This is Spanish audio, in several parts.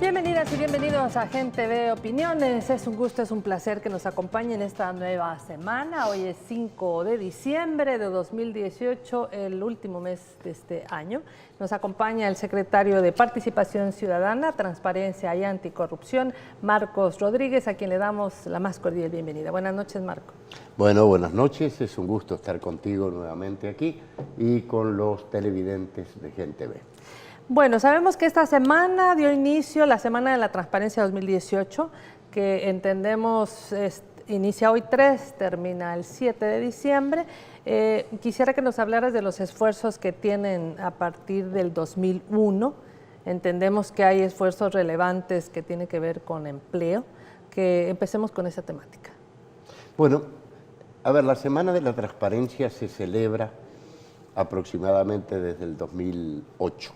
Bienvenidas y bienvenidos a Gente de Opiniones. Es un gusto, es un placer que nos acompañen esta nueva semana. Hoy es 5 de diciembre de 2018, el último mes de este año. Nos acompaña el secretario de Participación Ciudadana, Transparencia y Anticorrupción, Marcos Rodríguez, a quien le damos la más cordial bienvenida. Buenas noches, Marco. Bueno, buenas noches. Es un gusto estar contigo nuevamente aquí y con los televidentes de Gente B. Bueno, sabemos que esta semana dio inicio la Semana de la Transparencia 2018, que entendemos inicia hoy 3, termina el 7 de diciembre. Quisiera que nos hablaras de los esfuerzos que tienen a partir del 2001. Entendemos que hay esfuerzos relevantes que tienen que ver con empleo, que empecemos con esa temática. Bueno, a ver, la Semana de la Transparencia se celebra aproximadamente desde el 2008.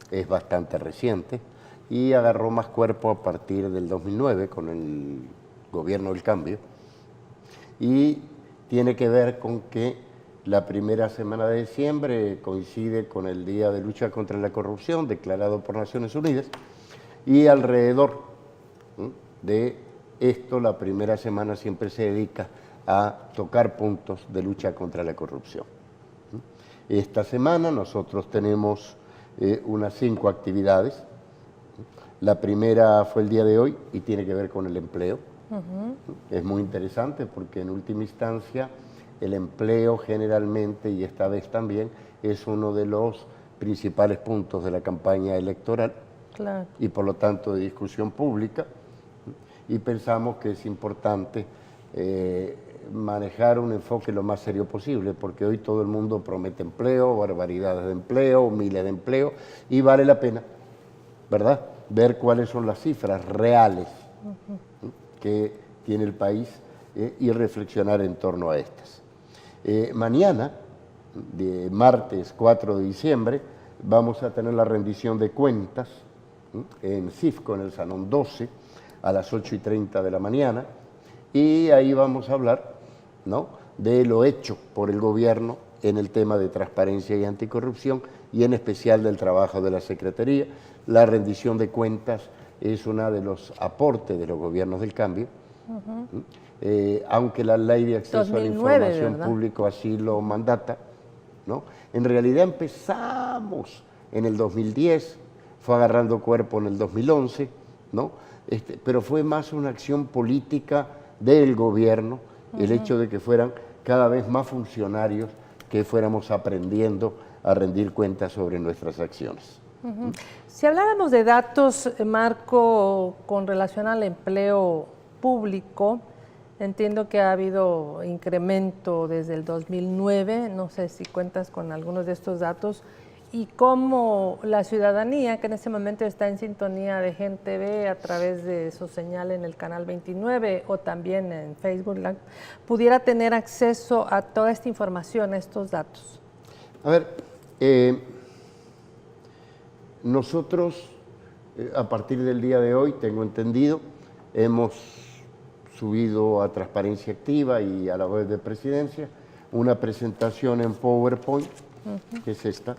Es bastante reciente y agarró más cuerpo a partir del 2009 con el gobierno del cambio, y tiene que ver con que la primera semana de diciembre coincide con el Día de Lucha contra la Corrupción declarado por Naciones Unidas, y alrededor de esto la primera semana siempre se dedica a tocar puntos de lucha contra la corrupción. Esta semana nosotros tenemos unas 5 actividades. La primera fue el día de hoy y tiene que ver con el empleo. Es muy interesante porque en última instancia el empleo generalmente, y esta vez también, es uno de los principales puntos de la campaña electoral. Claro. Y por lo tanto de discusión pública, y pensamos que es importante manejar un enfoque lo más serio posible, porque hoy todo el mundo promete empleo, barbaridades de empleo, miles de empleo, y vale la pena, ¿verdad?, ver cuáles son las cifras reales que tiene el país y reflexionar en torno a estas. Mañana, de martes 4 de diciembre, vamos a tener la rendición de cuentas en CIFCO, en el Salón 12, a las 8:30 de la mañana, y ahí vamos a hablar, ¿no?, de lo hecho por el gobierno en el tema de transparencia y anticorrupción, y en especial del trabajo de la Secretaría. La rendición de cuentas es uno de los aportes de los gobiernos del cambio, aunque la Ley de Acceso 2009, a la Información ¿verdad? Pública así lo mandata, ¿no? En realidad empezamos en el 2010, fue agarrando cuerpo en el 2011, ¿no? Pero fue más una acción política del gobierno, el hecho de que fueran cada vez más funcionarios que fuéramos aprendiendo a rendir cuentas sobre nuestras acciones. Si habláramos de datos, Marco, con relación al empleo público, entiendo que ha habido incremento desde el 2009, no sé si cuentas con algunos de estos datos, y cómo la ciudadanía, que en este momento está en sintonía de Gente B a través de su señal en el canal 29 o también en Facebook Live, pudiera tener acceso a toda esta información, a estos datos. A ver, nosotros a partir del día de hoy, tengo entendido, hemos subido a Transparencia Activa y a la web de Presidencia una presentación en PowerPoint, que es esta,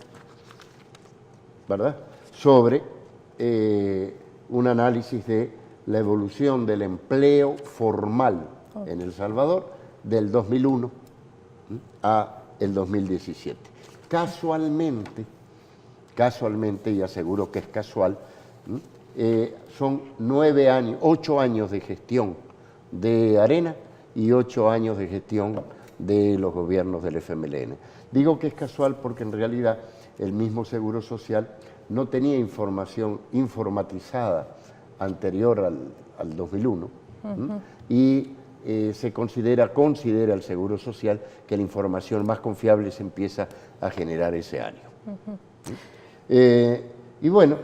¿verdad?, sobre un análisis de la evolución del empleo formal en El Salvador del 2001 a el 2017. Casualmente, y aseguro que es casual, son 8 años de gestión de Arena y 8 años de gestión de los gobiernos del FMLN. Digo que es casual porque en realidad el mismo Seguro Social no tenía información informatizada anterior al 2001, y considera el Seguro Social que la información más confiable se empieza a generar ese año. Y bueno,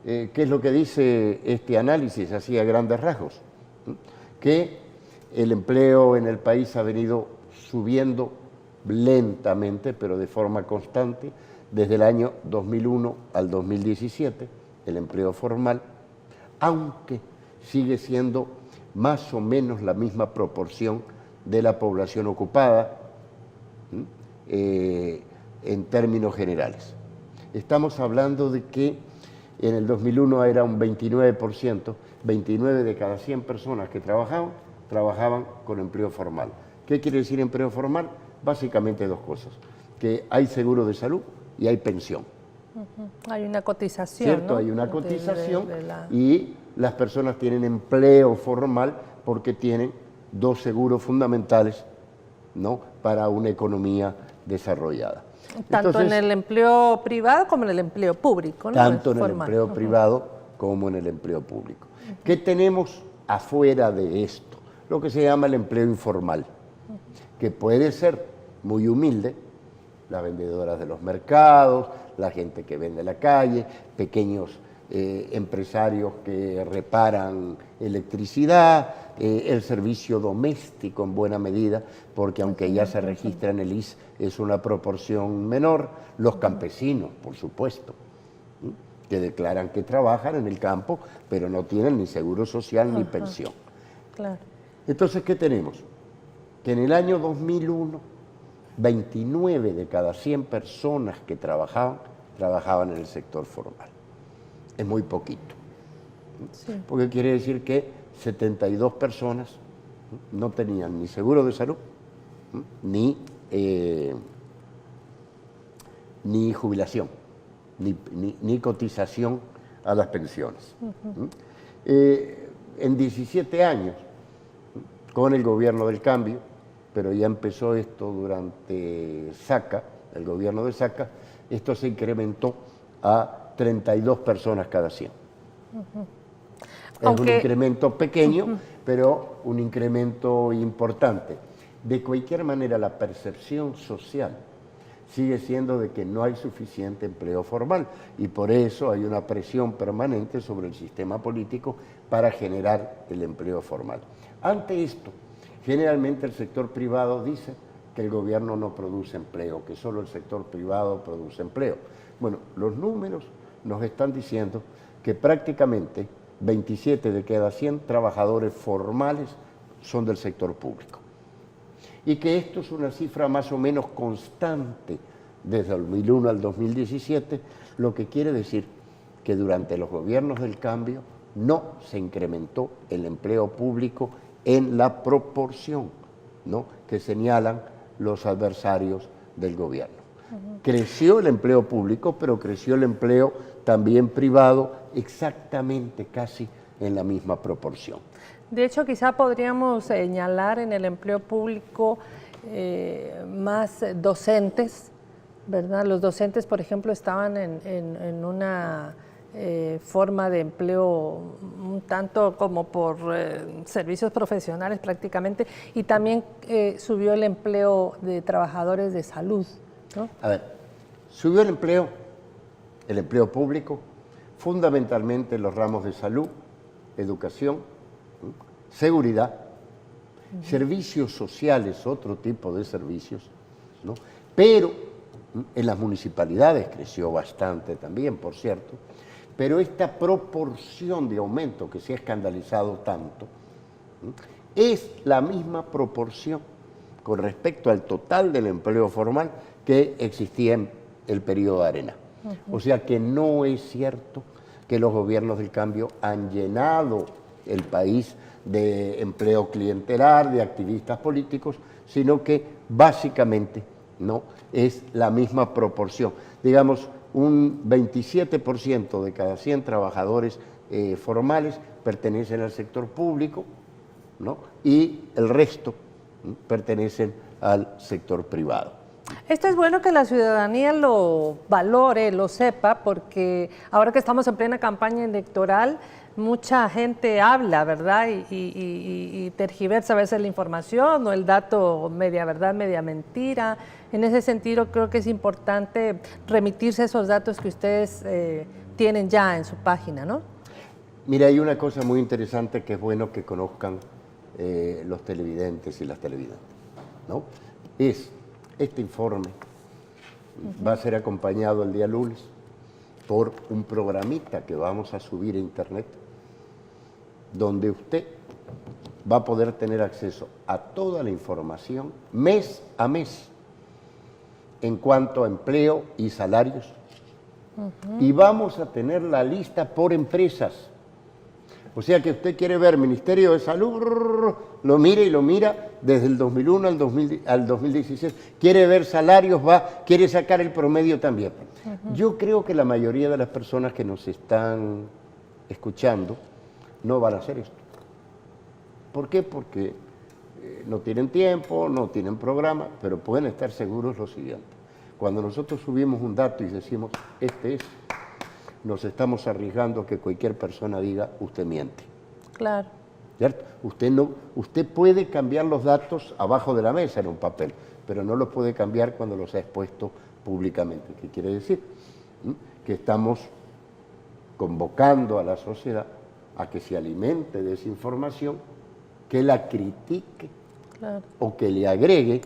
¿qué es lo que dice este análisis así a grandes rasgos? Que el empleo en el país ha venido subiendo lentamente, pero de forma constante, desde el año 2001 al 2017, el empleo formal, aunque sigue siendo más o menos la misma proporción de la población ocupada en términos generales. Estamos hablando de que en el 2001 era un 29%, 29 de cada 100 personas que trabajaban con empleo formal. ¿Qué quiere decir empleo formal? Básicamente dos cosas, que hay seguro de salud y hay pensión. Hay una cotización, ¿Cierto? ¿no? Hay una cotización la... y las personas tienen empleo formal porque tienen dos seguros fundamentales, ¿no?, para una economía desarrollada. Tanto Entonces, en el empleo privado como en el empleo público, ¿no? tanto en el Formal. empleo privado como en el empleo público. ¿Qué tenemos afuera de esto? Lo que se llama el empleo informal, que puede ser muy humilde, las vendedoras de los mercados, la gente que vende en la calle, pequeños empresarios que reparan electricidad, el servicio doméstico en buena medida, porque aunque ya se registra en el IS, es una proporción menor, los campesinos, por supuesto, que declaran que trabajan en el campo, pero no tienen ni seguro social ni pensión. Claro. Entonces, ¿qué tenemos? Que en el año 2001, 29 de cada 100 personas que trabajaban en el sector formal. Es muy poquito. Sí. Porque quiere decir que 72 personas no tenían ni seguro de salud, ni jubilación, ni cotización a las pensiones. En 17 años, con el gobierno del cambio, pero ya empezó esto durante Saca, el gobierno de Saca, esto se incrementó a 32 personas cada 100. Es un incremento pequeño, pero un incremento importante. De cualquier manera, la percepción social sigue siendo de que no hay suficiente empleo formal y por eso hay una presión permanente sobre el sistema político para generar el empleo formal. Ante esto, generalmente el sector privado dice que el gobierno no produce empleo, que solo el sector privado produce empleo. Bueno, los números nos están diciendo que prácticamente 27 de cada 100 trabajadores formales son del sector público. Y que esto es una cifra más o menos constante desde el 2001 al 2017, lo que quiere decir que durante los gobiernos del cambio no se incrementó el empleo público en la proporción, ¿no?, que señalan los adversarios del gobierno. Creció el empleo público, pero creció el empleo también privado exactamente casi en la misma proporción. De hecho, quizá podríamos señalar en el empleo público más docentes, ¿verdad? Los docentes, por ejemplo, estaban en una forma de empleo un tanto como por servicios profesionales prácticamente, y también subió el empleo de trabajadores de salud, ¿no? A ver, subió el empleo público, fundamentalmente en los ramos de salud, educación, seguridad, servicios sociales, otro tipo de servicios, ¿no? Pero en las municipalidades creció bastante también, por cierto, pero esta proporción de aumento que se ha escandalizado tanto, es la misma proporción con respecto al total del empleo formal que existía en el periodo de Arena. O sea que no es cierto que los gobiernos del cambio han llenado el país de empleo clientelar, de activistas políticos, sino que básicamente no es la misma proporción. Digamos, un 27% de cada 100 trabajadores formales pertenecen al sector público, ¿no?, y el resto pertenecen al sector privado. Esto es bueno que la ciudadanía lo valore, lo sepa, porque ahora que estamos en plena campaña electoral, mucha gente habla, ¿verdad? Y tergiversa a veces la información o el dato media verdad, media mentira. En ese sentido, creo que es importante remitirse a esos datos que ustedes tienen ya en su página, ¿no? Mira, hay una cosa muy interesante que es bueno que conozcan los televidentes y las televidentes, ¿no? Este informe va a ser acompañado el día lunes por un programita que vamos a subir a internet, donde usted va a poder tener acceso a toda la información mes a mes en cuanto a empleo y salarios Y vamos a tener la lista por empresas. O sea que usted quiere ver Ministerio de Salud, lo mira y lo mira desde el 2001 al 2016. Quiere ver salarios, quiere sacar el promedio también. Yo creo que la mayoría de las personas que nos están escuchando no van a hacer esto. ¿Por qué? Porque no tienen tiempo, no tienen programa, pero pueden estar seguros lo siguiente. Cuando nosotros subimos un dato y decimos, este es, nos estamos arriesgando a que cualquier persona diga, usted miente. Claro. ¿Cierto? Usted puede cambiar los datos abajo de la mesa en un papel, pero no los puede cambiar cuando los ha expuesto públicamente. ¿Qué quiere decir? Que estamos convocando a la sociedad a que se alimente de esa información, que la critique, claro, o que le agregue,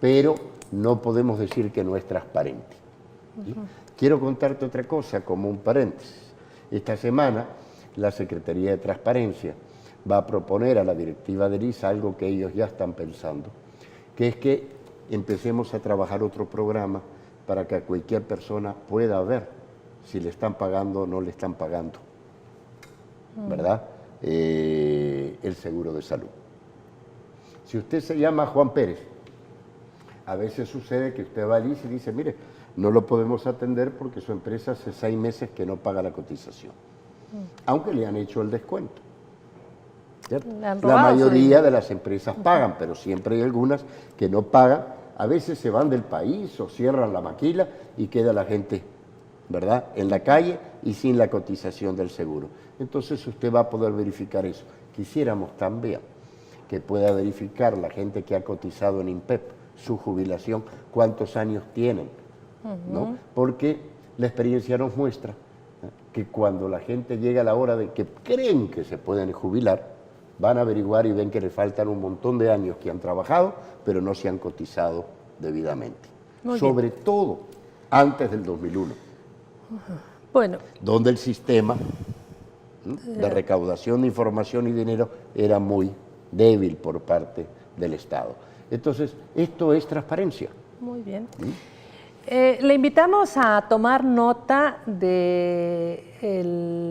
pero no podemos decir que no es transparente. ¿Sí? Quiero contarte otra cosa como un paréntesis. Esta semana la Secretaría de Transparencia va a proponer a la directiva del ISA algo que ellos ya están pensando, que es que empecemos a trabajar otro programa para que cualquier persona pueda ver si le están pagando o no le están pagando, ¿verdad? El seguro de salud. Si usted se llama Juan Pérez, a veces sucede que usted va al ISSSTE y dice, mire, no lo podemos atender porque su empresa hace 6 meses que no paga la cotización, aunque le han hecho el descuento. La mayoría de las empresas pagan, pero siempre hay algunas que no pagan. A veces se van del país o cierran la maquila y queda la gente, ¿verdad?, en la calle y sin la cotización del seguro. Entonces usted va a poder verificar eso. Quisiéramos también que pueda verificar la gente que ha cotizado en INPEP, su jubilación, cuántos años tienen, ¿no? Porque la experiencia nos muestra que cuando la gente llega a la hora de que creen que se pueden jubilar, van a averiguar y ven que le faltan un montón de años que han trabajado, pero no se han cotizado debidamente. Sobre todo antes del 2001, bueno, donde el sistema de recaudación de información y dinero era muy débil por parte del Estado. Entonces, esto es transparencia. Muy bien. Le invitamos a tomar nota de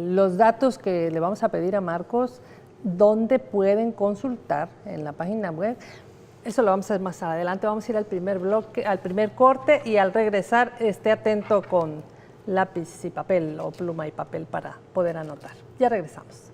los datos que le vamos a pedir a Marcos, donde pueden consultar en la página web. Eso lo vamos a hacer más adelante. Vamos a ir al primer bloque, al primer corte, y al regresar esté atento con lápiz y papel o pluma y papel para poder anotar. Ya regresamos.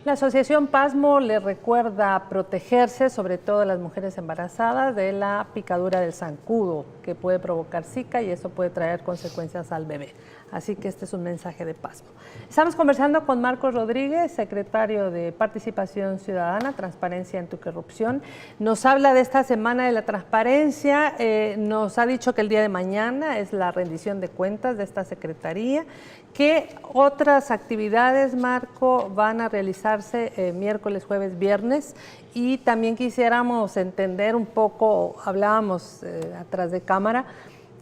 La Asociación Pasmo le recuerda protegerse, sobre todo a las mujeres embarazadas, de la picadura del zancudo, que puede provocar Zika y eso puede traer consecuencias al bebé. Así que este es un mensaje de Pasmo. Estamos conversando con Marcos Rodríguez, secretario de Participación Ciudadana, Transparencia en tu Corrupción. Nos habla de esta Semana de la Transparencia, nos ha dicho que el día de mañana es la rendición de cuentas de esta secretaría. ¿Qué otras actividades, Marco, van a realizarse miércoles, jueves, viernes? Y también quisiéramos entender un poco, hablábamos atrás de cámara,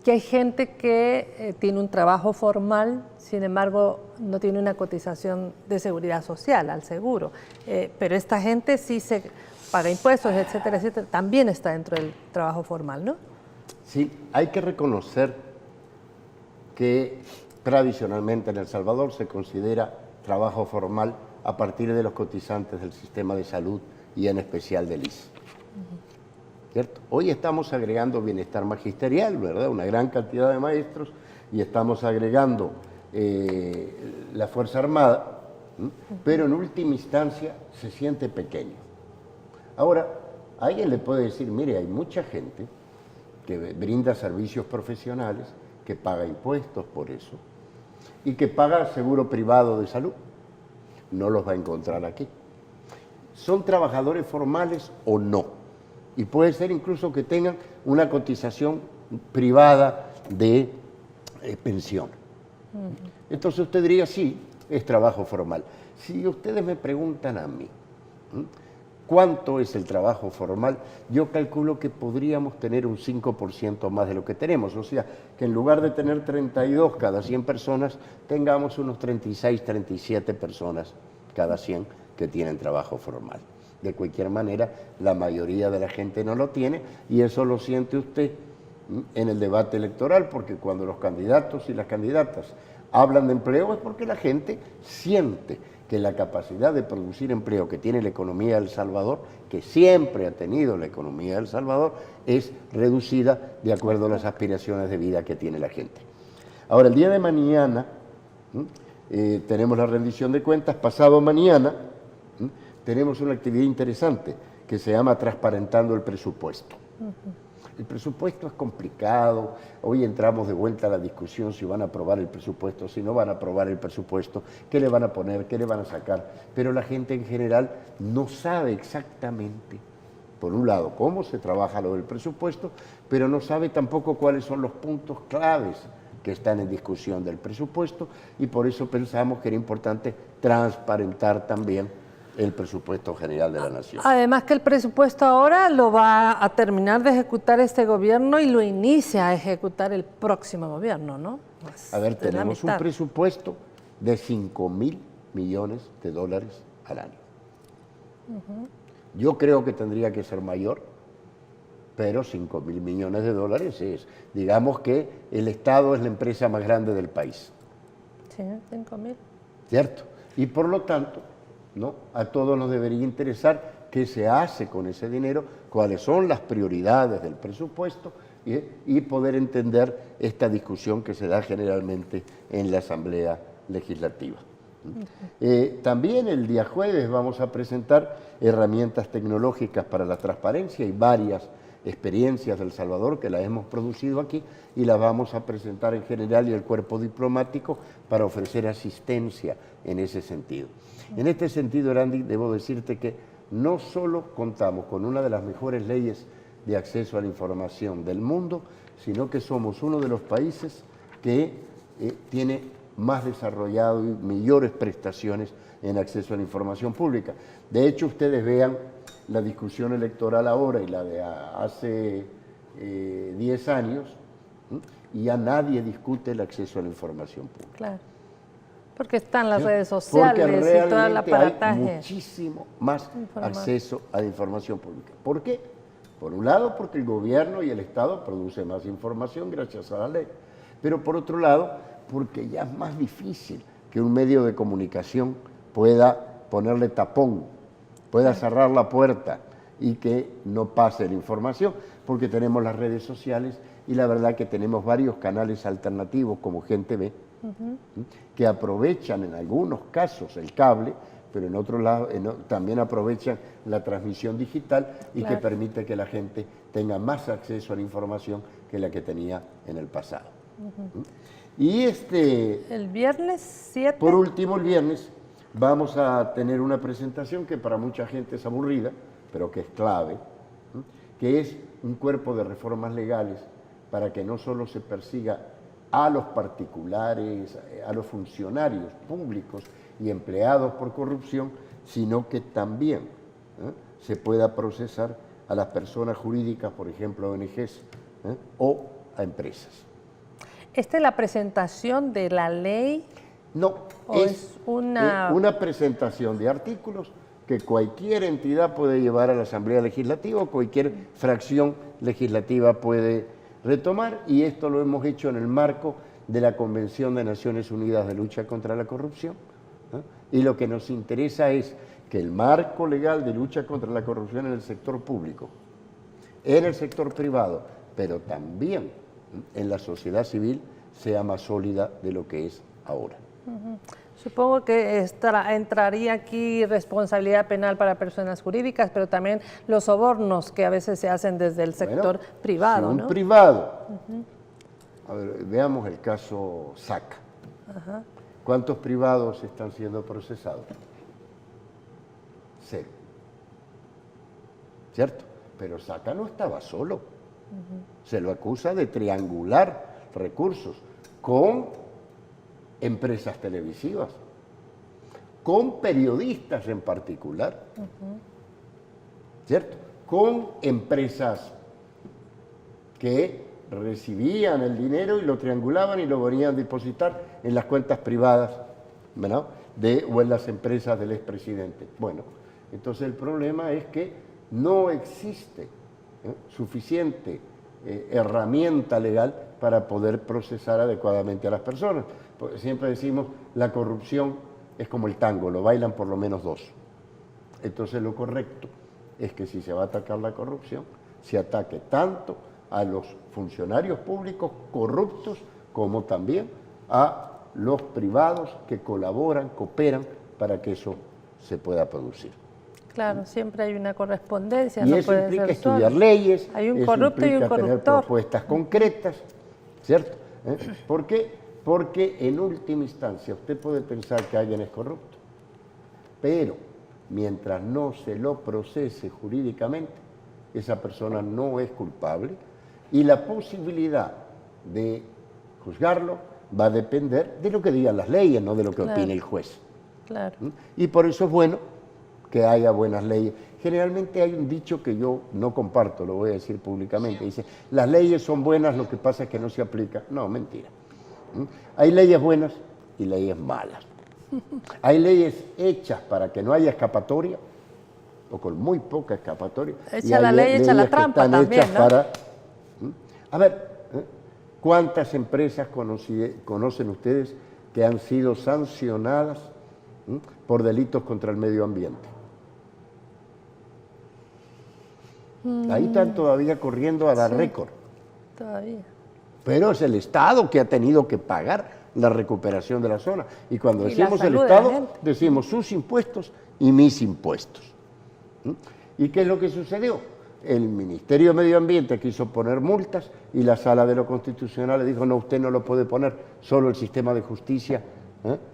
que hay gente que tiene un trabajo formal, sin embargo no tiene una cotización de seguridad social al seguro, pero esta gente sí se paga impuestos, etcétera, etcétera, también está dentro del trabajo formal, ¿no? Sí, hay que reconocer que tradicionalmente en El Salvador se considera trabajo formal a partir de los cotizantes del sistema de salud y en especial del ISSSTE. ¿Cierto? Hoy estamos agregando bienestar magisterial, ¿verdad? Una gran cantidad de maestros, y estamos agregando la Fuerza Armada, pero en última instancia se siente pequeño. Ahora, alguien le puede decir, mire, hay mucha gente que brinda servicios profesionales, que paga impuestos por eso, y que paga seguro privado de salud. No los va a encontrar aquí. ¿Son trabajadores formales o no? Y puede ser incluso que tengan una cotización privada de pensión. Entonces usted diría, sí, es trabajo formal. Si ustedes me preguntan a mí, ¿cuánto es el trabajo formal? Yo calculo que podríamos tener un 5% más de lo que tenemos. O sea, que en lugar de tener 32 cada 100 personas, tengamos unos 36, 37 personas cada 100 que tienen trabajo formal. De cualquier manera, la mayoría de la gente no lo tiene y eso lo siente usted en el debate electoral, porque cuando los candidatos y las candidatas hablan de empleo es porque la gente siente que la capacidad de producir empleo que tiene la economía de El Salvador, que siempre ha tenido la economía de El Salvador, es reducida de acuerdo a las aspiraciones de vida que tiene la gente. Ahora, el día de mañana tenemos la rendición de cuentas, pasado mañana tenemos una actividad interesante que se llama Transparentando el Presupuesto. El presupuesto es complicado, hoy entramos de vuelta a la discusión si van a aprobar el presupuesto, si no van a aprobar el presupuesto, qué le van a poner, qué le van a sacar, pero la gente en general no sabe exactamente, por un lado, cómo se trabaja lo del presupuesto, pero no sabe tampoco cuáles son los puntos claves que están en discusión del presupuesto y por eso pensamos que era importante transparentar también el presupuesto general de la nación. Además que el presupuesto ahora lo va a terminar de ejecutar este gobierno y lo inicia a ejecutar el próximo gobierno, ¿no? Pues, a ver, tenemos un presupuesto de 5.000 millones de dólares al año. Yo creo que tendría que ser mayor, pero 5.000 millones de dólares es, digamos que el Estado es la empresa más grande del país. Sí, 5.000. ¿Cierto? Y por lo tanto, ¿no? A todos nos debería interesar qué se hace con ese dinero, cuáles son las prioridades del presupuesto y poder entender esta discusión que se da generalmente en la Asamblea Legislativa. También el día jueves vamos a presentar herramientas tecnológicas para la transparencia y varias experiencias de El Salvador que las hemos producido aquí y las vamos a presentar en general y el cuerpo diplomático para ofrecer asistencia en ese sentido. En este sentido, Erandi, debo decirte que no solo contamos con una de las mejores leyes de acceso a la información del mundo, sino que somos uno de los países que tiene más desarrollado y mayores prestaciones en acceso a la información pública. De hecho, ustedes vean la discusión electoral ahora y la de hace 10 años, y ya nadie discute el acceso a la información pública. Claro. Porque están las redes Porque sociales y todo el aparataje. hay muchísimo más acceso a la información pública. ¿Por qué? Por un lado, porque el gobierno y el Estado producen más información gracias a la ley. Pero por otro lado, porque ya es más difícil que un medio de comunicación pueda ponerle tapón, pueda cerrar la puerta y que no pase la información, porque tenemos las redes sociales y la verdad que tenemos varios canales alternativos como Gente Ve, que aprovechan en algunos casos el cable, pero en otros lados también aprovechan la transmisión digital y que permite que la gente tenga más acceso a la información que la que tenía en el pasado. Y el viernes 7. Por último, el viernes vamos a tener una presentación que para mucha gente es aburrida, pero que es clave, que es un cuerpo de reformas legales para que no solo se persiga a los particulares, a los funcionarios públicos y empleados por corrupción, sino que también se pueda procesar a las personas jurídicas, por ejemplo, ONGs o a empresas. ¿Esta es la presentación de la ley? No, es una presentación de artículos que cualquier entidad puede llevar a la Asamblea Legislativa o cualquier fracción legislativa puede retomar, y esto lo hemos hecho en el marco de la Convención de Naciones Unidas de Lucha contra la Corrupción, y lo que nos interesa es que el marco legal de lucha contra la corrupción en el sector público, en el sector privado, pero también en la sociedad civil, sea más sólida de lo que es ahora. Supongo que entraría aquí responsabilidad penal para personas jurídicas, pero también los sobornos que a veces se hacen desde el sector privado, si un ¿no? privado, a ver, veamos el caso SACA. ¿Cuántos privados están siendo procesados? 0. ¿Cierto? Pero SACA no estaba solo. Se lo acusa de triangular recursos con empresas televisivas, con periodistas en particular, ¿cierto? Con empresas que recibían el dinero y lo triangulaban y lo venían a depositar en las cuentas privadas, ¿verdad? O en las empresas del expresidente. Bueno, entonces el problema es que no existe suficiente herramienta legal para poder procesar adecuadamente a las personas. Porque siempre decimos, la corrupción es como el tango, lo bailan por lo menos dos. Entonces lo correcto es que si se va a atacar la corrupción, se ataque tanto a los funcionarios públicos corruptos como también a los privados que colaboran, cooperan para que eso se pueda producir. Claro, siempre hay una correspondencia. Y no eso puede implica ser estudiar solo. leyes, Hay un eso corrupto y un implica tener corruptor. propuestas concretas, ¿cierto? ¿Por qué? Porque en última instancia usted puede pensar que alguien es corrupto, pero mientras no se lo procese jurídicamente, esa persona no es culpable y la posibilidad de juzgarlo va a depender de lo que digan las leyes, no de lo que opine el juez. Claro. Y por eso es bueno que haya buenas leyes. Generalmente hay un dicho que yo no comparto, lo voy a decir públicamente, dice, las leyes son buenas, lo que pasa es que no se aplican. No, mentira. Hay leyes buenas y leyes malas. Hay leyes hechas para que no haya escapatoria, o con muy poca escapatoria. Echa la ley, echa la trampa también, ¿no? A ver, ¿cuántas empresas conocen ustedes que han sido sancionadas por delitos contra el medio ambiente? Ahí están todavía corriendo a dar récord. Todavía. Pero es el Estado que ha tenido que pagar la recuperación de la zona. Y cuando Y la decimos el salud de la Estado, gente. decimos sus impuestos y mis impuestos. ¿Y qué es lo que sucedió? El Ministerio de Medio Ambiente quiso poner multas y la Sala de lo Constitucional le dijo, no, usted no lo puede poner, solo el sistema de justicia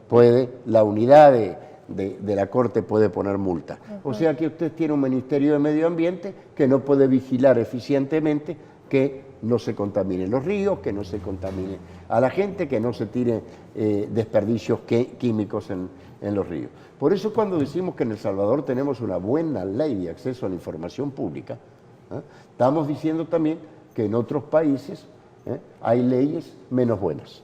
puede, la unidad de la Corte puede poner multa. O sea que usted tiene un Ministerio de Medio Ambiente que no puede vigilar eficientemente que no se contaminen los ríos, que no se contamine a la gente, que no se tire desperdicios químicos en los ríos. Por eso cuando decimos que en El Salvador tenemos una buena ley de acceso a la información pública, estamos diciendo también que en otros países hay leyes menos buenas.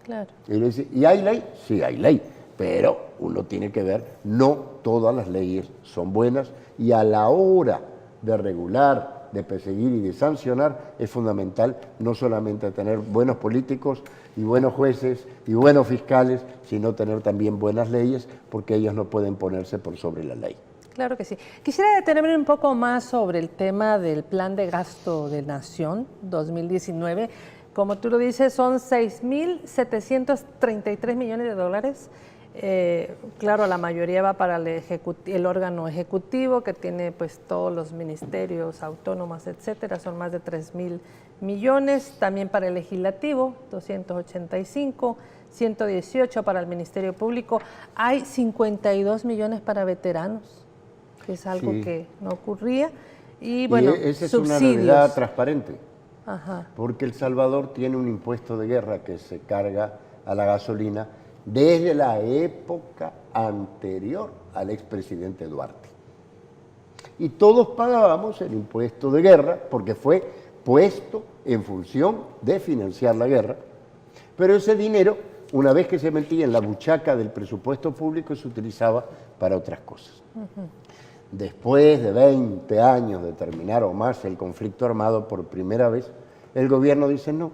Claro. ¿Y hay ley? Sí, hay ley, pero uno tiene que ver, no todas las leyes son buenas y a la hora de regular, de perseguir y de sancionar es fundamental no solamente tener buenos políticos y buenos jueces y buenos fiscales, sino tener también buenas leyes porque ellos no pueden ponerse por sobre la ley. Claro que sí. Quisiera detenerme un poco más sobre el tema del Plan de Gasto de Nación 2019. Como tú lo dices, son 6.733 millones de dólares. Claro, la mayoría va para el órgano ejecutivo que tiene pues todos los ministerios autónomos, etcétera, son más de 3.000 millones, también para el legislativo 285, 118 para el Ministerio Público, hay 52 millones para veteranos, que es algo que no ocurría, y bueno, esa es subsidios. una realidad transparente, Ajá. porque El Salvador tiene un impuesto de guerra que se carga a la gasolina desde la época anterior al expresidente Duarte. Y todos pagábamos el impuesto de guerra porque fue puesto en función de financiar la guerra, pero ese dinero, una vez que se metía en la buchaca del presupuesto público, se utilizaba para otras cosas. Después de 20 años de terminar o más el conflicto armado, por primera vez, el gobierno dice no.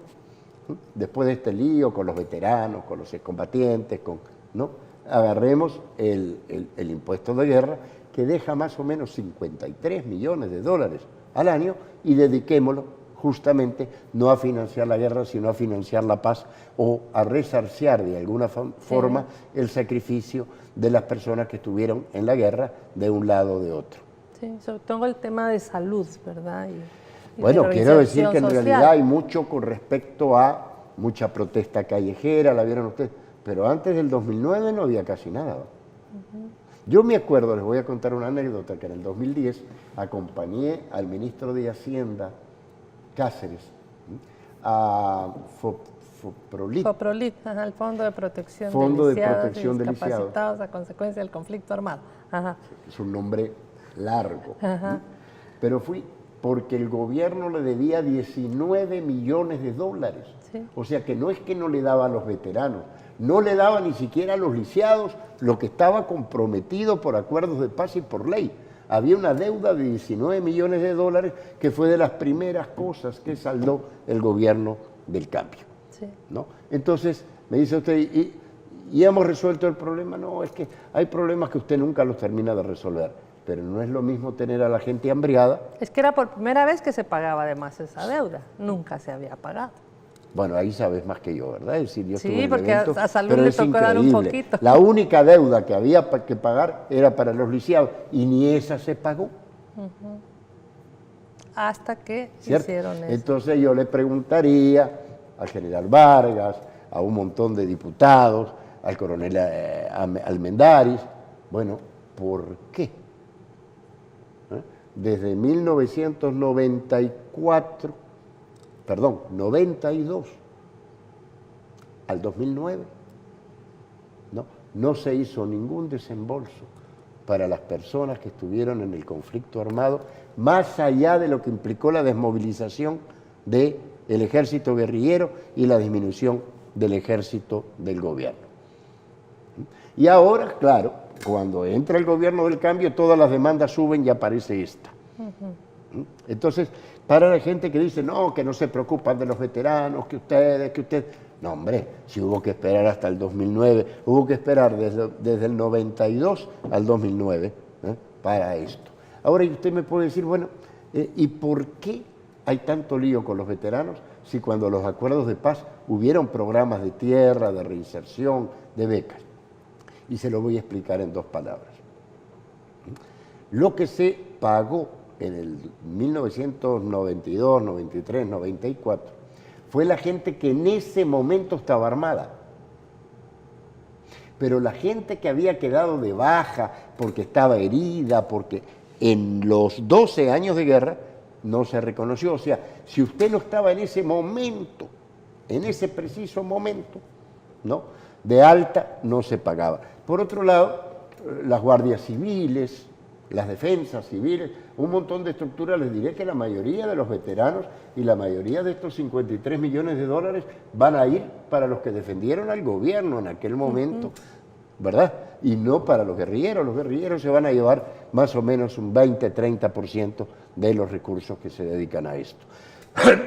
Después de este lío con los veteranos, con los excombatientes, ¿no? Agarremos el impuesto de guerra que deja más o menos 53 millones de dólares al año y dediquémoslo justamente no a financiar la guerra, sino a financiar la paz o a resarciar de alguna forma el sacrificio de las personas que estuvieron en la guerra de un lado o de otro. Sí, sobre todo el tema de salud, ¿verdad? Bueno, quiero decir que en realidad hay mucho con respecto a mucha protesta callejera, la vieron ustedes, pero antes del 2009 no había casi nada. Yo me acuerdo, les voy a contar una anécdota, que en el 2010 acompañé al ministro de Hacienda, Cáceres, a FOPROLIT. FOPROLIT, ajá, el Fondo de Protección Fondo de de Lisiados Protección y de Discapacitados a consecuencia del conflicto armado. Ajá. Es un nombre largo. Ajá. Pero fui porque el gobierno le debía 19 millones de dólares. Sí. O sea que no es que no le daba a los veteranos, no le daba ni siquiera a los lisiados lo que estaba comprometido por acuerdos de paz y por ley. Había una deuda de 19 millones de dólares que fue de las primeras cosas que saldó el gobierno del cambio. Sí. ¿No? Entonces, me dice usted, ¿y hemos resuelto el problema? No, es que hay problemas que usted nunca los termina de resolver, pero no es lo mismo tener a la gente hambriada. Es que era por primera vez que se pagaba además esa deuda, nunca se había pagado. Bueno, ahí sabes más que yo, ¿verdad? Es decir, yo estuve Sí, en porque eventos, a Salud pero le es tocó dar un increíble. poquito. La única deuda que había que pagar era para los lisiados y ni esa se pagó. Hasta que ¿Cierto? hicieron eso. Entonces yo le preguntaría al general Vargas, a un montón de diputados, al coronel Almendaris, bueno, ¿por qué? Desde 92 al 2009, no se hizo ningún desembolso para las personas que estuvieron en el conflicto armado, más allá de lo que implicó la desmovilización del ejército guerrillero y la disminución del ejército del gobierno. Y ahora, claro, cuando entra el gobierno del cambio, todas las demandas suben y aparece esta. Entonces, para la gente que dice, no, que no se preocupan de los veteranos, que ustedes... No, hombre, si hubo que esperar hasta el 2009, hubo que esperar desde el 92 al 2009 para esto. Ahora usted me puede decir, bueno, ¿y por qué hay tanto lío con los veteranos si cuando los acuerdos de paz hubieron programas de tierra, de reinserción, de becas? Y se lo voy a explicar en dos palabras. Lo que se pagó en el 1992, 93, 94, fue la gente que en ese momento estaba armada. Pero la gente que había quedado de baja porque estaba herida, porque en los 12 años de guerra no se reconoció. O sea, si usted no estaba en ese momento, en ese preciso momento, ¿no?, de alta, no se pagaba. Por otro lado, las guardias civiles, las defensas civiles, un montón de estructuras, les diré que la mayoría de los veteranos y la mayoría de estos 53 millones de dólares van a ir para los que defendieron al gobierno en aquel momento, ¿verdad? Y no para los guerrilleros. Los guerrilleros se van a llevar más o menos un 20-30% de los recursos que se dedican a esto.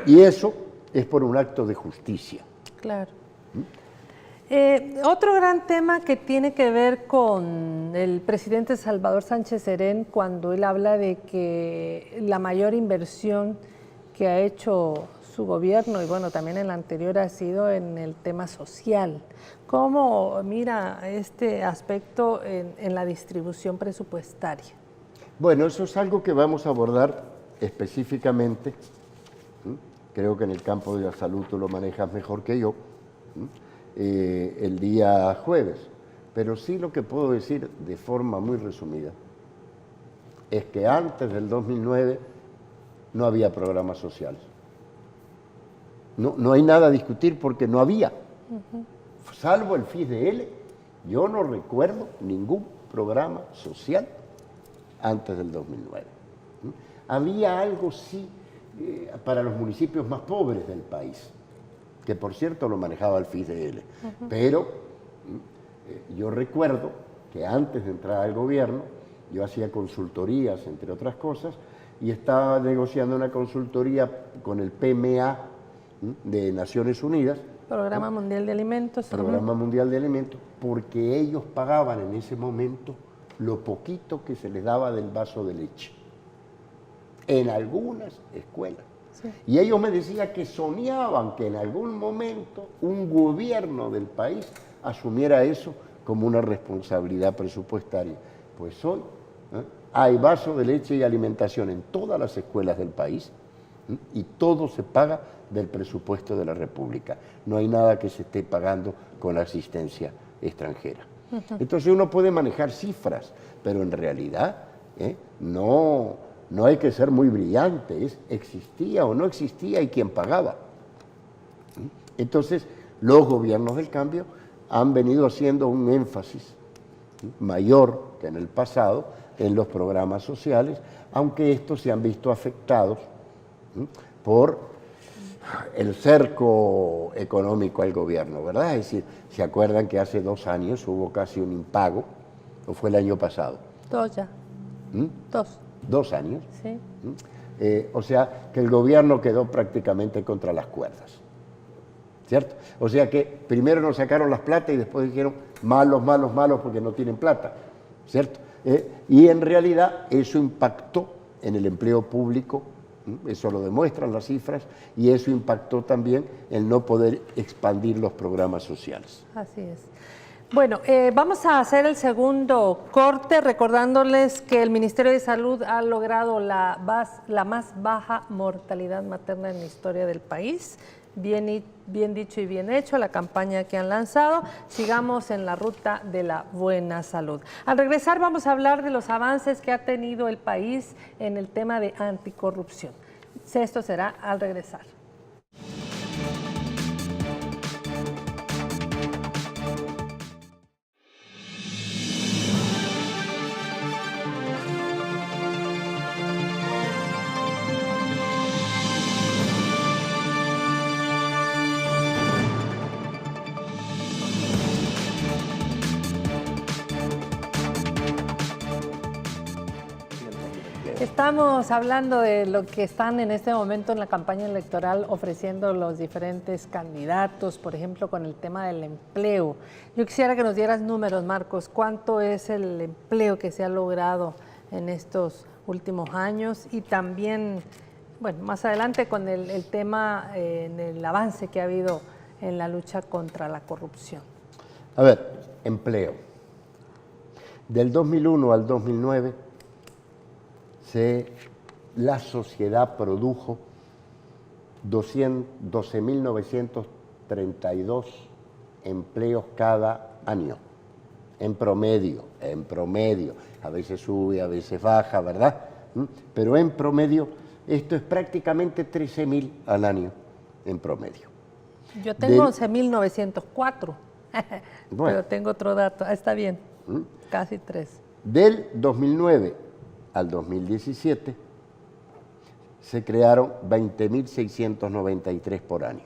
Y eso es por un acto de justicia. Claro. Otro gran tema que tiene que ver con el presidente Salvador Sánchez Serén, cuando él habla de que la mayor inversión que ha hecho su gobierno, y bueno, también el anterior, ha sido en el tema social. ¿Cómo mira este aspecto en la distribución presupuestaria? Bueno, eso es algo que vamos a abordar específicamente. Creo que en el campo de la salud tú lo manejas mejor que yo. El día jueves, pero sí lo que puedo decir de forma muy resumida es que antes del 2009 no había programas sociales. No hay nada a discutir porque no había. Salvo el FISDL, yo no recuerdo ningún programa social antes del 2009. Había algo sí para los municipios más pobres del país, que por cierto lo manejaba el FISDL. Pero yo recuerdo que antes de entrar al gobierno, yo hacía consultorías, entre otras cosas, y estaba negociando una consultoría con el PMA de Naciones Unidas. Programa Mundial de Alimentos. Programa Mundial de Alimentos, porque ellos pagaban en ese momento lo poquito que se les daba del vaso de leche. En algunas escuelas. Sí. Y ellos me decían que soñaban que en algún momento un gobierno del país asumiera eso como una responsabilidad presupuestaria. Pues hoy hay vaso de leche y alimentación en todas las escuelas del país y todo se paga del presupuesto de la República. No hay nada que se esté pagando con asistencia extranjera. Entonces uno puede manejar cifras, pero en realidad no hay que ser muy brillante, existía o no existía y quién pagaba. Entonces, los gobiernos del cambio han venido haciendo un énfasis mayor que en el pasado en los programas sociales, aunque estos se han visto afectados por el cerco económico al gobierno, ¿verdad? Es decir, ¿se acuerdan que hace 2 años hubo casi un impago? ¿O fue el año pasado? 2 ya. 2. 2 años. Sí. O sea, que el gobierno quedó prácticamente contra las cuerdas, ¿cierto? O sea que primero nos sacaron las plata y después dijeron malos, malos, malos porque no tienen plata, ¿cierto? Y en realidad eso impactó en el empleo público, eso lo demuestran las cifras, y eso impactó también el no poder expandir los programas sociales. Así es. Bueno, vamos a hacer el segundo corte, recordándoles que el Ministerio de Salud ha logrado la más baja mortalidad materna en la historia del país. Bien dicho y bien hecho la campaña que han lanzado. Sigamos en la ruta de la buena salud. Al regresar vamos a hablar de los avances que ha tenido el país en el tema de anticorrupción. Esto será al regresar. Estamos hablando de lo que están en este momento en la campaña electoral ofreciendo los diferentes candidatos, por ejemplo, con el tema del empleo. Yo quisiera que nos dieras números, Marcos. ¿Cuánto es el empleo que se ha logrado en estos últimos años? Y también, bueno, más adelante con el tema, en el avance que ha habido en la lucha contra la corrupción. A ver, empleo. Del 2001 al 2009, la sociedad produjo 12.932 empleos cada año, en promedio, a veces sube, a veces baja, ¿verdad? Pero en promedio, esto es prácticamente 13.000 al año, en promedio. Yo tengo 11.904, bueno, pero tengo otro dato, está bien, casi 3. Del 2009 al 2017 se crearon 20.693 por año.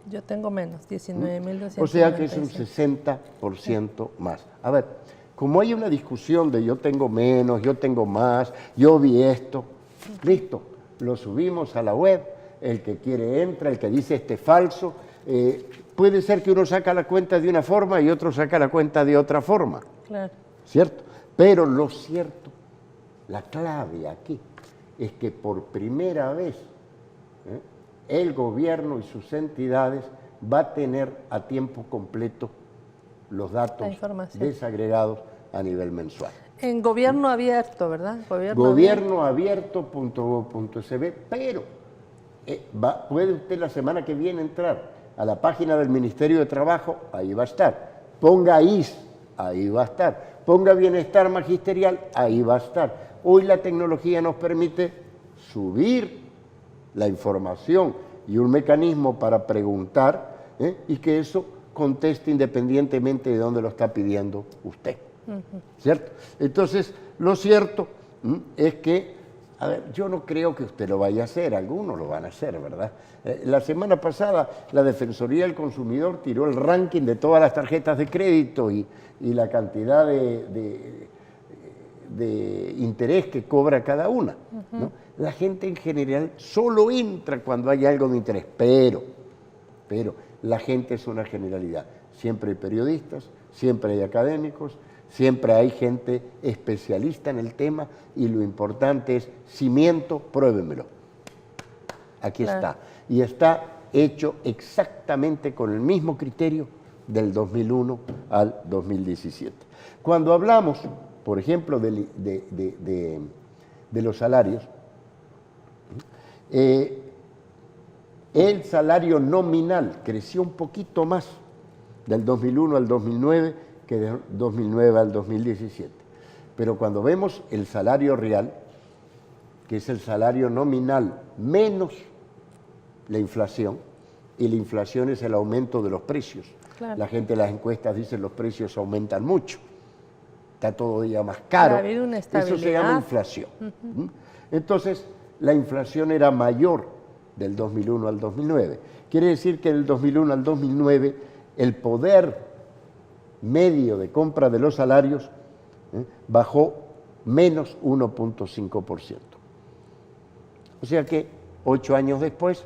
Yo tengo menos, 19.296. O sea que es un 60% más. A ver, como hay una discusión de yo tengo menos, yo tengo más, yo vi esto, listo, lo subimos a la web, el que quiere entra, el que dice este es falso. Puede ser que uno saca la cuenta de una forma y otro saca la cuenta de otra forma. Claro. ¿Cierto? Pero lo cierto, la clave aquí, es que por primera vez el gobierno y sus entidades va a tener a tiempo completo los datos desagregados a nivel mensual. En gobierno abierto, ¿verdad? Gobiernoabierto.gov.sb, pero puede usted la semana que viene entrar a la página del Ministerio de Trabajo, ahí va a estar. Ponga IS, ahí va a estar. Ponga bienestar magisterial, ahí va a estar. Hoy la tecnología nos permite subir la información y un mecanismo para preguntar y que eso conteste independientemente de dónde lo está pidiendo usted. ¿Cierto? Entonces, lo cierto es que, a ver, yo no creo que usted lo vaya a hacer, algunos lo van a hacer, ¿verdad? La semana pasada la Defensoría del Consumidor tiró el ranking de todas las tarjetas de crédito y la cantidad de interés que cobra cada una, ¿no? La gente en general solo entra cuando hay algo de interés, pero la gente es una generalidad. Siempre hay periodistas, siempre hay académicos, siempre hay gente especialista en el tema y lo importante es, si miento, pruébenmelo. Aquí está. Y está hecho exactamente con el mismo criterio del 2001 al 2017. Cuando hablamos, por ejemplo, de los salarios, el salario nominal creció un poquito más del 2001 al 2009 que del 2009 al 2017. Pero cuando vemos el salario real, que es el salario nominal menos la inflación, y la inflación es el aumento de los precios. Claro. La gente en las encuestas dice los precios aumentan mucho, está todo día más caro. Ha habido una Eso se llama estabilidad. inflación. ¿Mm? Entonces, la inflación era mayor del 2001 al 2009. Quiere decir que del 2001 al 2009 el poder medio de compra de los salarios bajó menos 1.5%. O sea que 8 años después,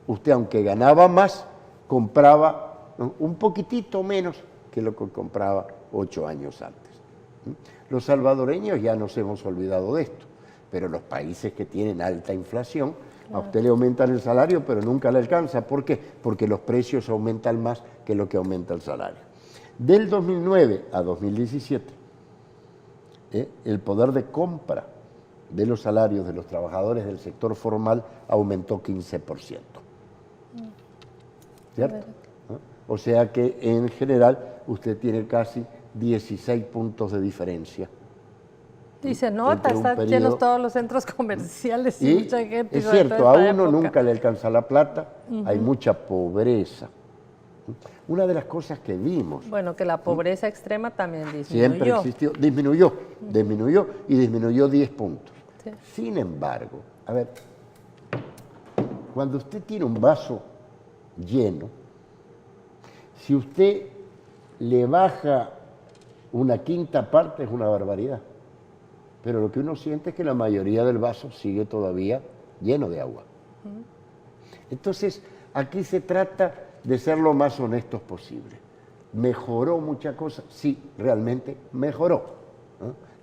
usted aunque ganaba más, compraba un poquitito menos que lo que compraba 8 años antes. Los salvadoreños ya nos hemos olvidado de esto, pero los países que tienen alta inflación, a usted le aumentan el salario, pero nunca le alcanza. ¿Por qué? Porque los precios aumentan más que lo que aumenta el salario. Del 2009 a 2017, el poder de compra de los salarios de los trabajadores del sector formal aumentó 15%. ¿Cierto? O sea que en general usted tiene casi 16 puntos de diferencia. Y se nota, están llenos todos los centros comerciales y mucha gente. Es cierto, a uno nunca le alcanza la plata, hay mucha pobreza. Una de las cosas que vimos... Bueno, que la pobreza extrema también disminuyó. Siempre existió, disminuyó y disminuyó 10 puntos. Sí. Sin embargo, a ver, cuando usted tiene un vaso lleno, si usted le baja una quinta parte es una barbaridad. Pero lo que uno siente es que la mayoría del vaso sigue todavía lleno de agua. Entonces, aquí se trata de ser lo más honestos posible. ¿Mejoró muchas cosas? Sí, realmente mejoró.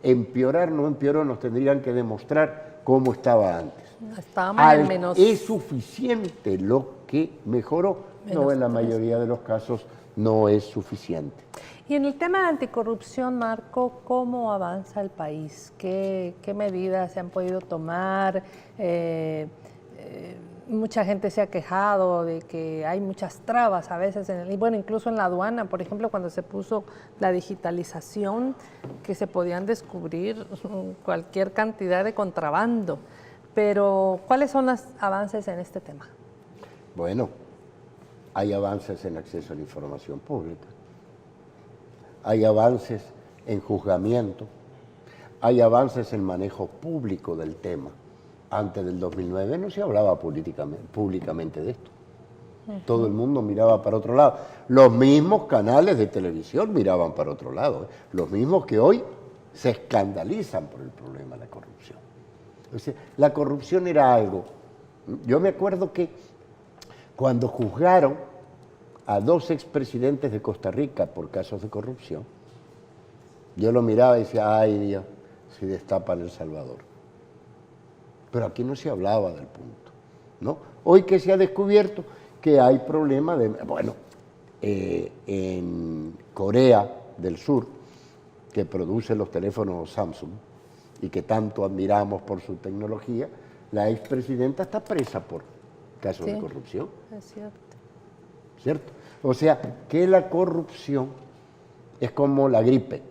Empeorar no empeoró, nos tendrían que demostrar cómo estaba antes. Estaba más o menos. ¿Es suficiente lo que mejoró? No, en la mayoría de los casos no es suficiente. Y en el tema de anticorrupción, Marco, ¿cómo avanza el país? ¿Qué medidas se han podido tomar? Mucha gente se ha quejado de que hay muchas trabas a veces, bueno, incluso en la aduana, por ejemplo, cuando se puso la digitalización, que se podían descubrir cualquier cantidad de contrabando. Pero, ¿cuáles son los avances en este tema? Bueno, hay avances en acceso a la información pública, hay avances en juzgamiento, hay avances en manejo público del tema. Antes del 2009 no se hablaba públicamente de esto. Todo el mundo miraba para otro lado. Los mismos canales de televisión miraban para otro lado. Los mismos que hoy se escandalizan por el problema de la corrupción. O sea, la corrupción era algo. Yo me acuerdo que cuando juzgaron a 2 expresidentes de Costa Rica por casos de corrupción, yo lo miraba y decía, ay Dios, se destapa en El Salvador. Pero aquí no se hablaba del punto, ¿no? Hoy que se ha descubierto que hay problemas de... Bueno, en Corea del Sur, que produce los teléfonos Samsung y que tanto admiramos por su tecnología, la expresidenta está presa por casos de corrupción. Es cierto. ¿Cierto? O sea, que la corrupción es como la gripe.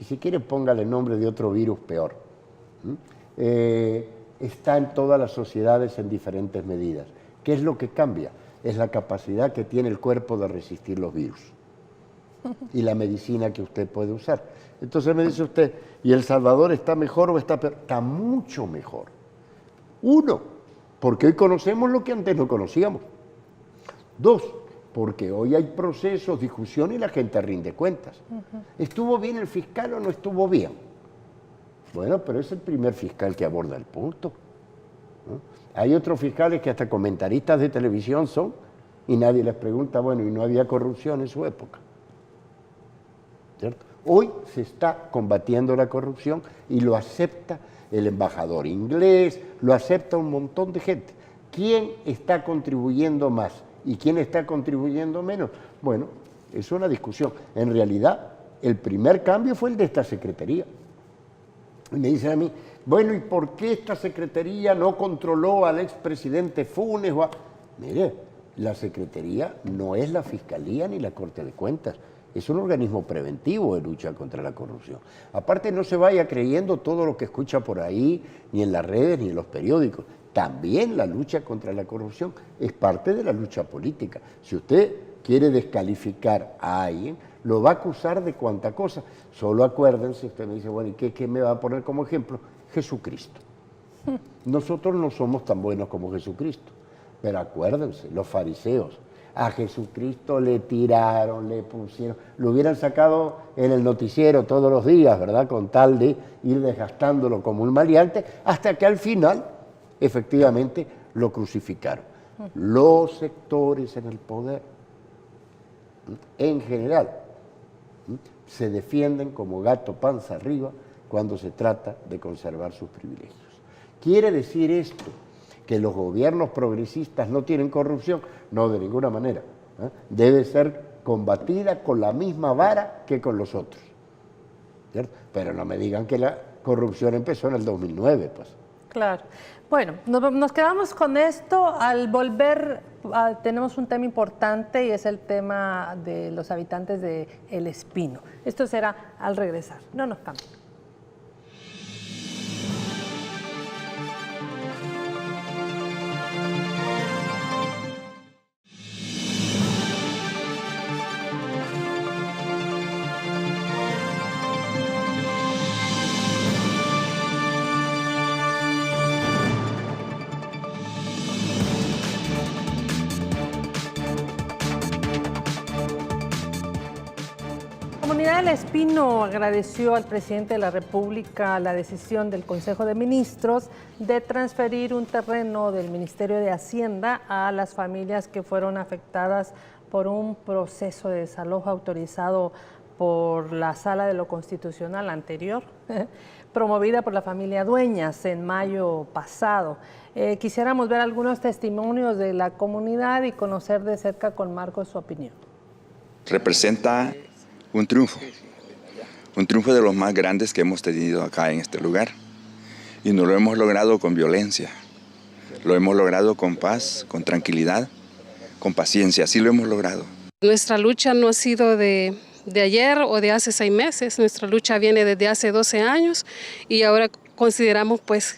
Y si quiere póngale el nombre de otro virus peor. Está en todas las sociedades en diferentes medidas. ¿Qué es lo que cambia? Es la capacidad que tiene el cuerpo de resistir los virus y la medicina que usted puede usar. Entonces me dice usted, ¿y El Salvador está mejor o está peor? Está mucho mejor. Uno, porque hoy conocemos lo que antes no conocíamos. 2, porque hoy hay procesos, discusión y la gente rinde cuentas. ¿Estuvo bien el fiscal o no estuvo bien? Bueno, pero es el primer fiscal que aborda el punto, ¿no? Hay otros fiscales que hasta comentaristas de televisión son y nadie les pregunta, bueno, ¿y no había corrupción en su época? ¿Cierto? Hoy se está combatiendo la corrupción y lo acepta el embajador inglés, lo acepta un montón de gente. ¿Quién está contribuyendo más y quién está contribuyendo menos? Bueno, es una discusión. En realidad, el primer cambio fue el de esta secretaría. Y me dicen a mí, bueno, ¿y por qué esta secretaría no controló al expresidente Funes? Mire, la secretaría no es la Fiscalía ni la Corte de Cuentas, es un organismo preventivo de lucha contra la corrupción. Aparte, no se vaya creyendo todo lo que escucha por ahí, ni en las redes, ni en los periódicos. también la lucha contra la corrupción es parte de la lucha política. Si usted quiere descalificar a alguien, lo va a acusar de cuanta cosa. Solo acuérdense, usted me dice, bueno, ¿y qué me va a poner como ejemplo? Jesucristo. Nosotros no somos tan buenos como Jesucristo, pero acuérdense, los fariseos, a Jesucristo le tiraron, le pusieron, lo hubieran sacado en el noticiero todos los días, ¿verdad? Con tal de ir desgastándolo como un maleante, hasta que al final, efectivamente, lo crucificaron. Los sectores en el poder, en general, se defienden como gato panza arriba cuando se trata de conservar sus privilegios. ¿Quiere decir esto que los gobiernos progresistas no tienen corrupción? No, de ninguna manera. Debe ser combatida con la misma vara que con los otros, ¿cierto? Pero no me digan que la corrupción empezó en el 2009, pues. Claro. Bueno, nos quedamos con esto. Al volver tenemos un tema importante y es el tema de los habitantes de El Espino. Esto será al regresar. No nos cambien. La comunidad del Espino agradeció al presidente de la República la decisión del Consejo de Ministros de transferir un terreno del Ministerio de Hacienda a las familias que fueron afectadas por un proceso de desalojo autorizado por la Sala de lo Constitucional anterior, promovida por la familia Dueñas en mayo pasado. Quisiéramos ver algunos testimonios de la comunidad y conocer de cerca con Marcos su opinión. Representa un triunfo de los más grandes que hemos tenido acá en este lugar. Y no lo hemos logrado con violencia, lo hemos logrado con paz, con tranquilidad, con paciencia, así lo hemos logrado. Nuestra lucha no ha sido de ayer o de hace 6 meses, nuestra lucha viene desde hace 12 años y ahora consideramos pues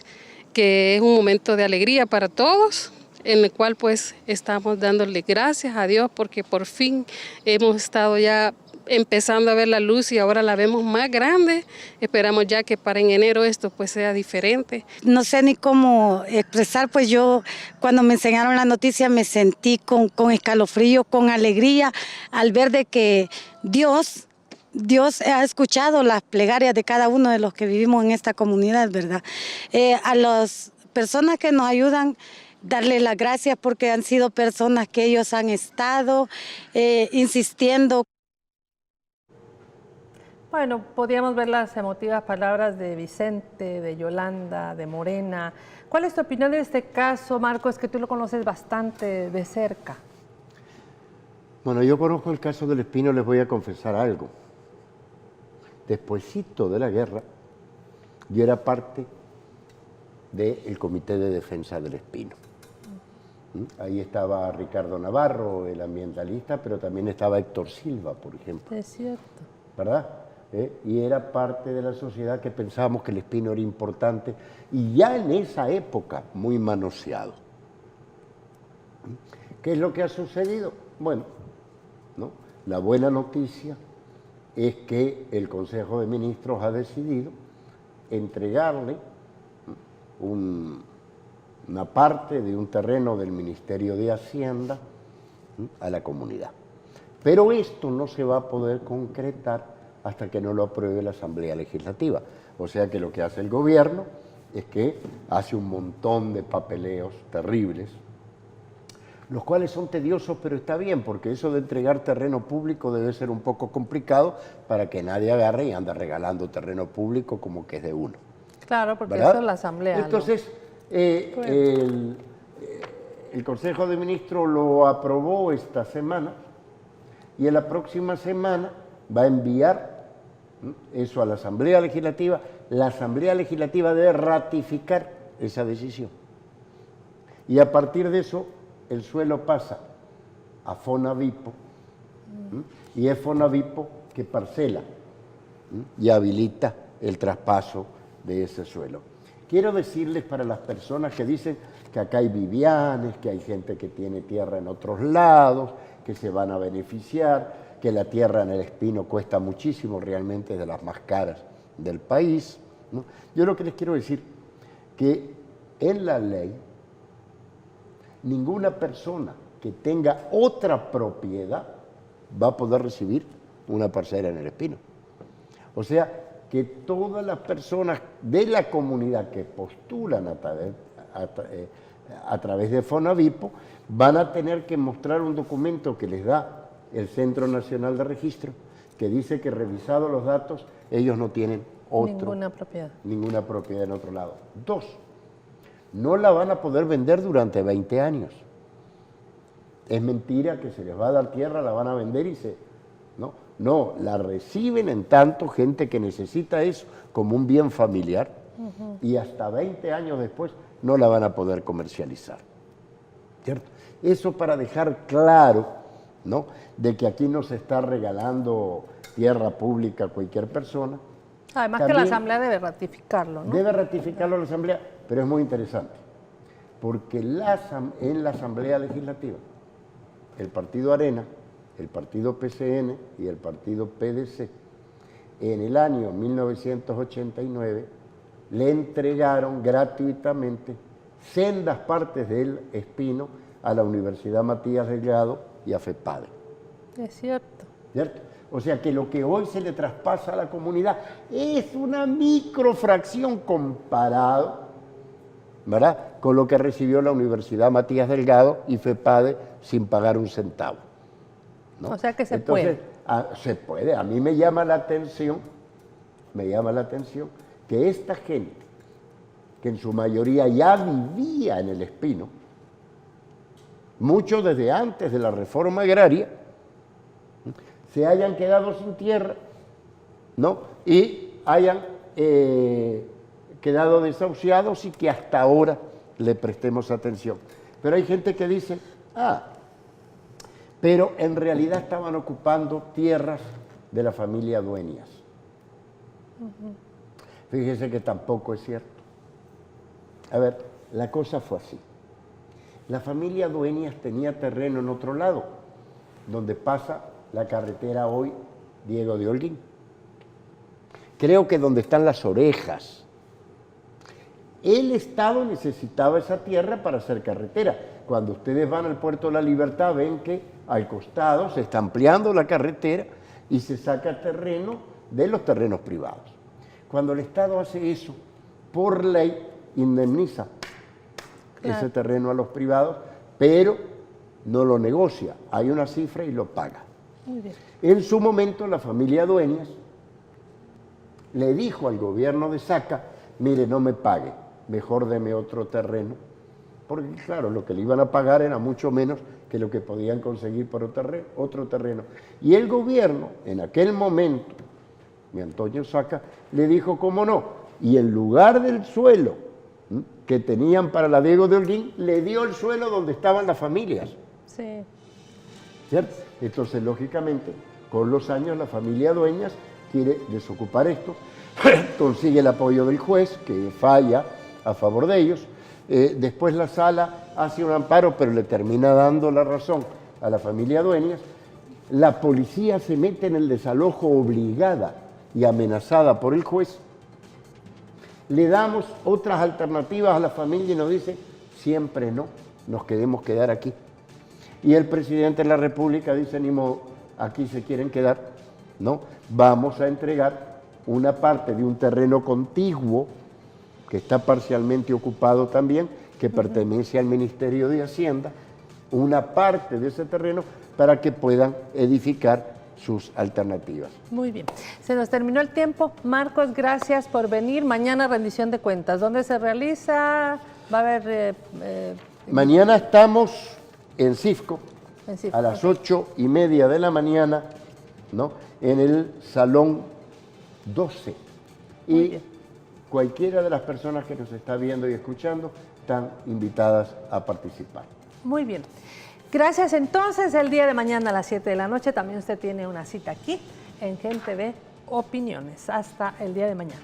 que es un momento de alegría para todos, en el cual pues estamos dándole gracias a Dios porque por fin hemos estado ya empezando a ver la luz y ahora la vemos más grande. Esperamos ya que para en enero esto pues sea diferente. No sé ni cómo expresar, pues yo cuando me enseñaron la noticia me sentí con escalofrío, con alegría al ver de que Dios ha escuchado las plegarias de cada uno de los que vivimos en esta comunidad, ¿verdad? A las personas que nos ayudan, darle las gracias porque han sido personas que ellos han estado insistiendo. Bueno, podíamos ver las emotivas palabras de Vicente, de Yolanda, de Morena. ¿Cuál es tu opinión de este caso, Marcos, que tú lo conoces bastante de cerca? Bueno, yo conozco el caso del Espino, les voy a confesar algo. Despuésito de la guerra, yo era parte del Comité de Defensa del Espino. Ahí estaba Ricardo Navarro, el ambientalista, pero también estaba Héctor Silva, por ejemplo. Es cierto. ¿Verdad? Y era parte de la sociedad que pensábamos que el Espino era importante y ya en esa época muy manoseado. ¿Qué es lo que ha sucedido? Bueno, ¿no? La buena noticia es que el Consejo de Ministros ha decidido entregarle una parte de un terreno del Ministerio de Hacienda a la comunidad. Pero esto no se va a poder concretar hasta que no lo apruebe la Asamblea Legislativa. O sea que lo que hace el gobierno es que hace un montón de papeleos terribles, los cuales son tediosos, pero está bien, porque eso de entregar terreno público debe ser un poco complicado para que nadie agarre y ande regalando terreno público como que es de uno. Claro, porque ¿verdad? eso es la Asamblea. Entonces, el Consejo de Ministros lo aprobó esta semana y en la próxima semana va a enviar eso a la Asamblea Legislativa. La Asamblea Legislativa debe ratificar esa decisión. Y a partir de eso, el suelo pasa a Fonavipo, y es Fonavipo que parcela y habilita el traspaso de ese suelo. quiero decirles para las personas que dicen que acá hay vivianes, que hay gente que tiene tierra en otros lados, que se van a beneficiar, que la tierra en el Espino cuesta muchísimo, realmente es de las más caras del país, ¿no? Yo lo que les quiero decir que en la ley ninguna persona que tenga otra propiedad va a poder recibir una parcela en el Espino. O sea, que todas las personas de la comunidad que postulan a través de Fonavipo van a tener que mostrar un documento que les da el Centro Nacional de Registro, que dice que revisados los datos, ellos no tienen ninguna propiedad en otro lado. 2, no la van a poder vender durante 20 años. Es mentira que se les va a dar tierra, la van a vender y se... No, la reciben en tanto gente que necesita eso como un bien familiar y hasta 20 años después no la van a poder comercializar. ¿Cierto? Eso para dejar claro, ¿no?, de que aquí no se está regalando tierra pública a cualquier persona. Además también que la Asamblea debe ratificarlo, ¿no? Debe ratificarlo la Asamblea, pero es muy interesante, porque en la Asamblea Legislativa, el Partido Arena, el Partido PCN y el Partido PDC, en el año 1989, le entregaron gratuitamente sendas partes del Espino a la Universidad Matías Delgado y a FEPADE. Es cierto. ¿Cierto? O sea que lo que hoy se le traspasa a la comunidad es una microfracción comparado, ¿verdad?, con lo que recibió la Universidad Matías Delgado y FEPADE sin pagar un centavo, ¿no? O sea que se Entonces, puede. Se puede. A mí me llama la atención que esta gente, que en su mayoría ya vivía en el Espino, muchos desde antes de la reforma agraria, se hayan quedado sin tierra, ¿no?, y hayan quedado desahuciados y que hasta ahora le prestemos atención. Pero hay gente que dice, pero en realidad estaban ocupando tierras de la familia Dueñas. Fíjese que tampoco es cierto. A ver, la cosa fue así. La familia Dueñas tenía terreno en otro lado, donde pasa la carretera hoy Diego de Holguín. Creo que donde están las Orejas. El Estado necesitaba esa tierra para hacer carretera. Cuando ustedes van al Puerto de la Libertad ven que al costado se está ampliando la carretera y se saca terreno de los terrenos privados. Cuando el Estado hace eso, por ley indemniza ese terreno a los privados, pero no lo negocia. Hay una cifra y lo paga. Muy bien. En su momento la familia Dueñas le dijo al gobierno de Saca, mire, no me pague, mejor deme otro terreno, porque claro, lo que le iban a pagar era mucho menos que lo que podían conseguir por otro terreno. Y el gobierno, en aquel momento, mi Antonio Saca, le dijo, cómo no, y en lugar del suelo que tenían para la Diego de Holguín, le dio el suelo donde estaban las familias. Sí. ¿Cierto? Entonces, lógicamente, con los años la familia Dueñas quiere desocupar esto, consigue el apoyo del juez, que falla a favor de ellos, después la sala hace un amparo, pero le termina dando la razón a la familia Dueñas, la policía se mete en el desalojo obligada y amenazada por el juez, le damos otras alternativas a la familia y nos dice, siempre no, nos queremos quedar aquí. Y el presidente de la República dice, ni modo, aquí se quieren quedar, ¿no? Vamos a entregar una parte de un terreno contiguo, que está parcialmente ocupado también, que pertenece al Ministerio de Hacienda, una parte de ese terreno para que puedan edificar sus alternativas. Muy bien. Se nos terminó el tiempo. Marcos, gracias por venir. Mañana rendición de cuentas. ¿Dónde se realiza? Va a haber... Mañana estamos en Cifco, a las 8:30 de la mañana, ¿no?, en el Salón 12. Y cualquiera de las personas que nos está viendo y escuchando están invitadas a participar. Muy bien. Gracias. Entonces, el día de mañana a las 7 de la noche también usted tiene una cita aquí en Gente de Opiniones. Hasta el día de mañana.